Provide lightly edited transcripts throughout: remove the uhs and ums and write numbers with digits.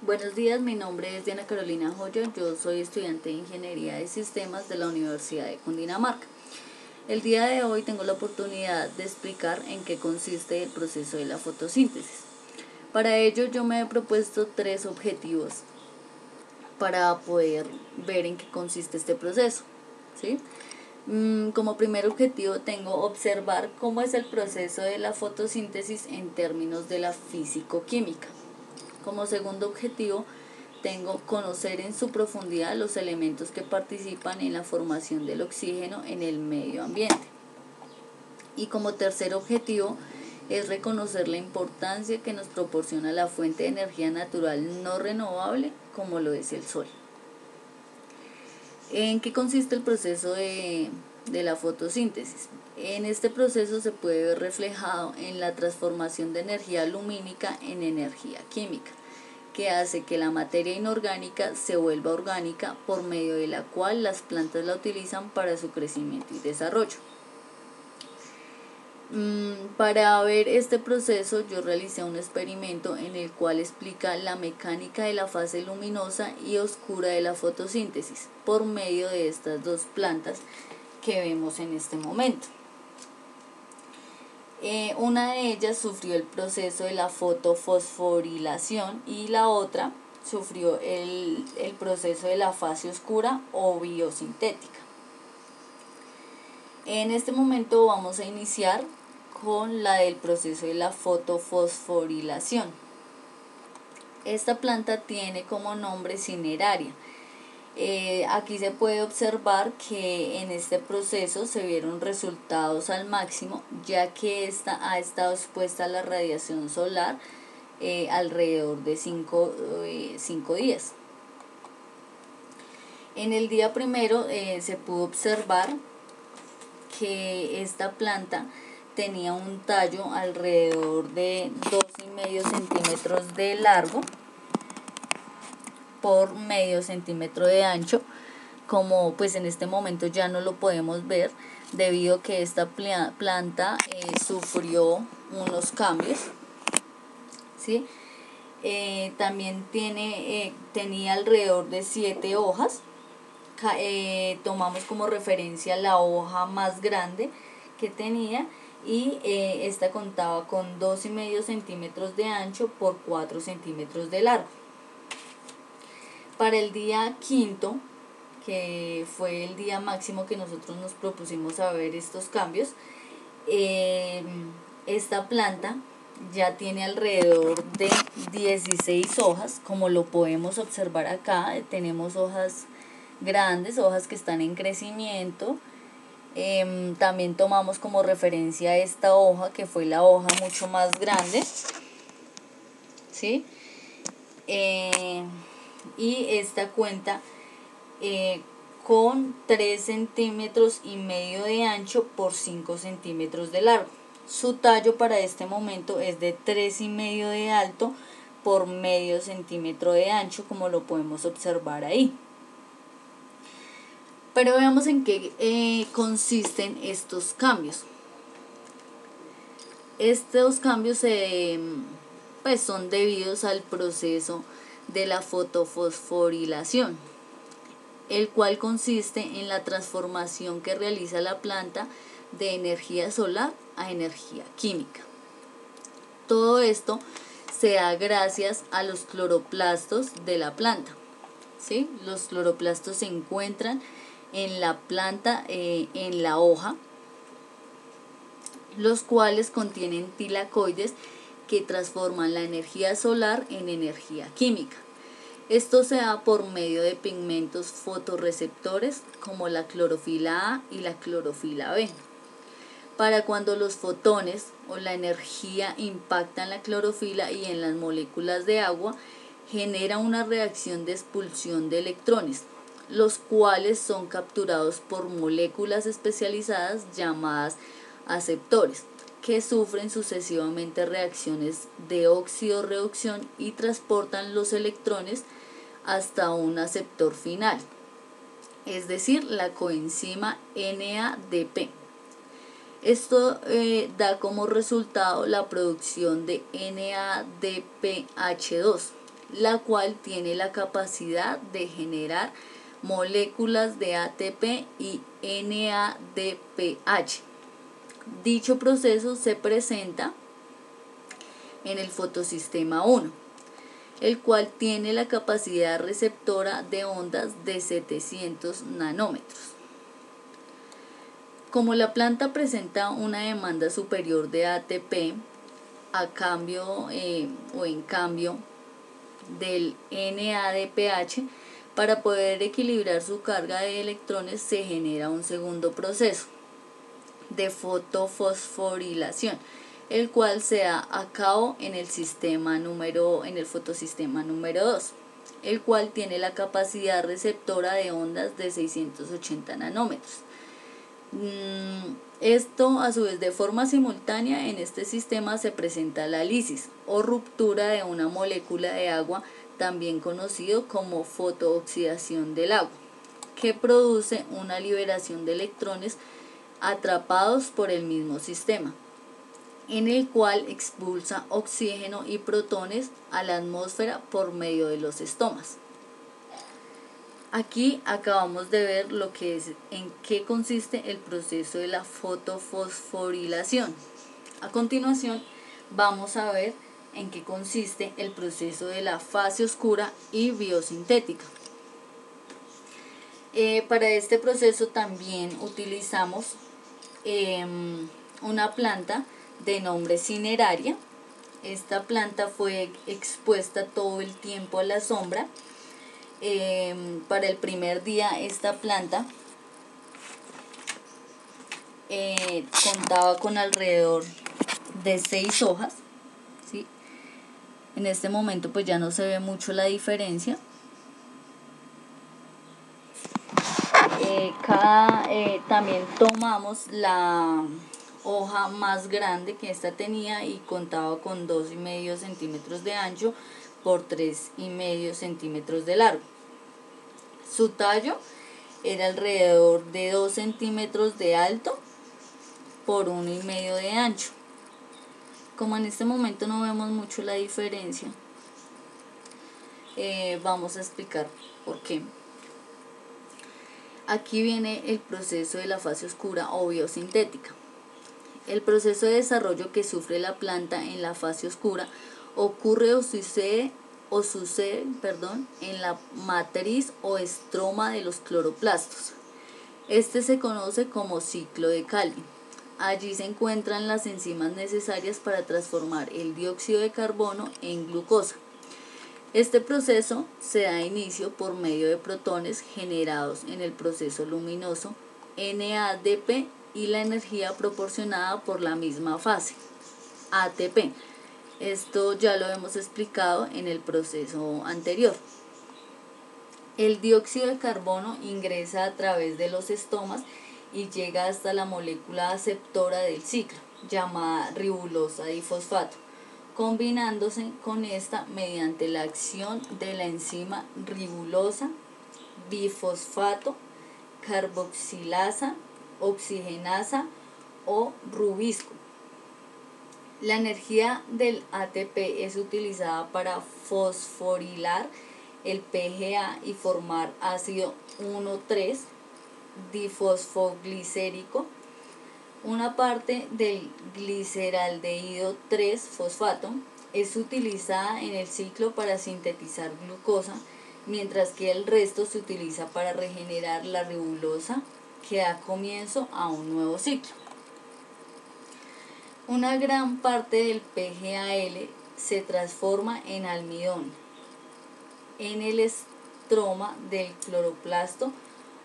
Buenos días, mi nombre es Diana Carolina Joyo, yo soy estudiante de Ingeniería de Sistemas de la Universidad de Cundinamarca. El día de hoy tengo la oportunidad de explicar en qué consiste el proceso de la fotosíntesis. Para ello yo me he propuesto 3 objetivos para poder ver en qué consiste este proceso, ¿sí? Como primer objetivo tengo observar cómo es el proceso de la fotosíntesis en términos de la físico-química. Como segundo objetivo, tengo conocer en su profundidad los elementos que participan en la formación del oxígeno en el medio ambiente. Y como tercer objetivo, es reconocer la importancia que nos proporciona la fuente de energía natural no renovable como lo es el sol. ¿En qué consiste el proceso de la fotosíntesis? En este proceso se puede ver reflejado en la transformación de energía lumínica en energía química, que hace que la materia inorgánica se vuelva orgánica, por medio de la cual las plantas la utilizan para su crecimiento y desarrollo. Para ver este proceso yo realicé un experimento en el cual explica la mecánica de la fase luminosa y oscura de la fotosíntesis por medio de estas dos plantas que vemos en este momento. Una de ellas sufrió el proceso de la fotofosforilación y la otra sufrió el proceso de la fase oscura o biosintética. En este momento vamos a iniciar con la del proceso de la fotofosforilación. Esta planta tiene como nombre cineraria. Aquí se puede observar que en este proceso se vieron resultados al máximo, ya que esta ha estado expuesta a la radiación solar alrededor de 5 días. En el día primero se pudo observar que esta planta tenía un tallo alrededor de 2,5 centímetros de largo por medio centímetro de ancho. Como pues en este momento ya no lo podemos ver debido a que esta planta sufrió unos cambios, ¿sí? También tenía alrededor de 7 hojas. Tomamos como referencia la hoja más grande que tenía y esta contaba con 2,5 centímetros de ancho por 4 centímetros de largo. Para el día quinto, que fue el día máximo que nosotros nos propusimos a ver estos cambios, esta planta ya tiene alrededor de 16 hojas, como lo podemos observar acá. Tenemos hojas grandes, hojas que están en crecimiento. También tomamos como referencia esta hoja, que fue la hoja mucho más grande, ¿sí? Y esta cuenta con 3,5 centímetros de ancho por 5 centímetros de largo. Su tallo para este momento es de 3,5 de alto por medio centímetro de ancho, como lo podemos observar ahí. Pero veamos en qué consisten estos cambios. Estos cambios pues son debidos al proceso de la fotofosforilación, el cual consiste en la transformación que realiza la planta de energía solar a energía química. Todo esto se da gracias a los cloroplastos de la planta, ¿sí? Los cloroplastos se encuentran en la planta, en la hoja, los cuales contienen tilacoides que transforman la energía solar en energía química. Esto se da por medio de pigmentos fotorreceptores como la clorofila A y la clorofila B. Para cuando los fotones o la energía impactan la clorofila y en las moléculas de agua, genera una reacción de expulsión de electrones, los cuales son capturados por moléculas especializadas llamadas aceptores, que sufren sucesivamente reacciones de óxido-reducción y transportan los electrones hasta un aceptor final, es decir, la coenzima NADP. Esto da como resultado la producción de NADPH2, la cual tiene la capacidad de generar moléculas de ATP y NADPH. Dicho proceso se presenta en el fotosistema 1, el cual tiene la capacidad receptora de ondas de 700 nanómetros. Como la planta presenta una demanda superior de ATP a cambio o en cambio del NADPH, para poder equilibrar su carga de electrones se genera un segundo proceso de fotofosforilación, el cual se da a cabo en el fotosistema número 2, el cual tiene la capacidad receptora de ondas de 680 nanómetros. Esto a su vez de forma simultánea en este sistema se presenta la lisis o ruptura de una molécula de agua, también conocido como fotooxidación del agua, que produce una liberación de electrones atrapados por el mismo sistema, en el cual expulsa oxígeno y protones a la atmósfera por medio de los estomas. Aquí acabamos de ver en qué consiste el proceso de la fotofosforilación. A continuación vamos a ver en qué consiste el proceso de la fase oscura y biosintética. Para este proceso también utilizamos una planta de nombre cineraria. Esta planta fue expuesta todo el tiempo a la sombra. Para el primer día esta planta contaba con alrededor de 6 hojas, ¿sí? En este momento pues ya no se ve mucho la diferencia. También tomamos la hoja más grande que esta tenía y contaba con 2,5 centímetros de ancho por 3,5 centímetros de largo. Su tallo era alrededor de 2 centímetros de alto por 1,5 de ancho. Como en este momento no vemos mucho la diferencia, vamos a explicar por qué. Aquí viene el proceso de la fase oscura o biosintética. El proceso de desarrollo que sufre la planta en la fase oscura ocurre o sucede en la matriz o estroma de los cloroplastos. Este se conoce como ciclo de Calvin. Allí se encuentran las enzimas necesarias para transformar el dióxido de carbono en glucosa. Este proceso se da inicio por medio de protones generados en el proceso luminoso NADP y la energía proporcionada por la misma fase, ATP. Esto ya lo hemos explicado en el proceso anterior. El dióxido de carbono ingresa a través de los estomas y llega hasta la molécula aceptora del ciclo, llamada ribosa difosfato, combinándose con esta mediante la acción de la enzima ribosa bifosfato, carboxilasa, oxigenasa o rubisco. La energía del ATP es utilizada para fosforilar el PGA y formar ácido 1,3 difosfoglicérico. Una parte del gliceraldehído 3-fosfato es utilizada en el ciclo para sintetizar glucosa, mientras que el resto se utiliza para regenerar la ribosa que da comienzo a un nuevo ciclo. Una gran parte del PGAL se transforma en almidón en el estroma del cloroplasto.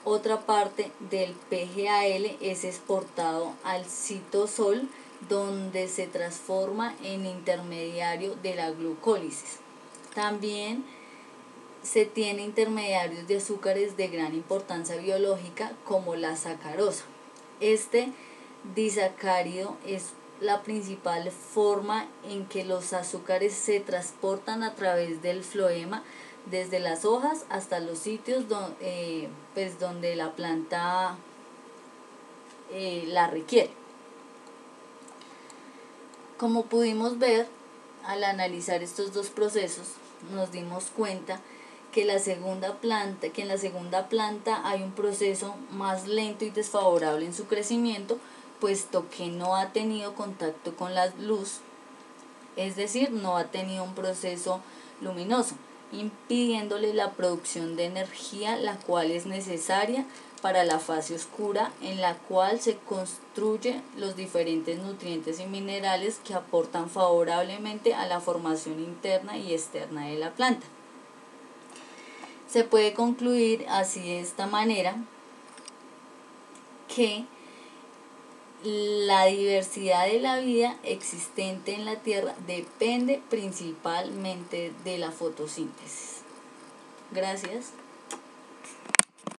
Otra parte del PGAL es exportado al citosol, donde se transforma en intermediario de la glucólisis. También se tiene intermediarios de azúcares de gran importancia biológica como la sacarosa. Este disacárido es la principal forma en que los azúcares se transportan a través del floema, desde las hojas hasta los sitios donde la planta la requiere. Como pudimos ver al analizar estos dos procesos, nos dimos cuenta que en la segunda planta hay un proceso más lento y desfavorable en su crecimiento, puesto que no ha tenido contacto con la luz, es decir, no ha tenido un proceso luminoso, impidiéndole la producción de energía, la cual es necesaria para la fase oscura, en la cual se construyen los diferentes nutrientes y minerales que aportan favorablemente a la formación interna y externa de la planta. Se puede concluir así de esta manera que la diversidad de la vida existente en la Tierra depende principalmente de la fotosíntesis. Gracias.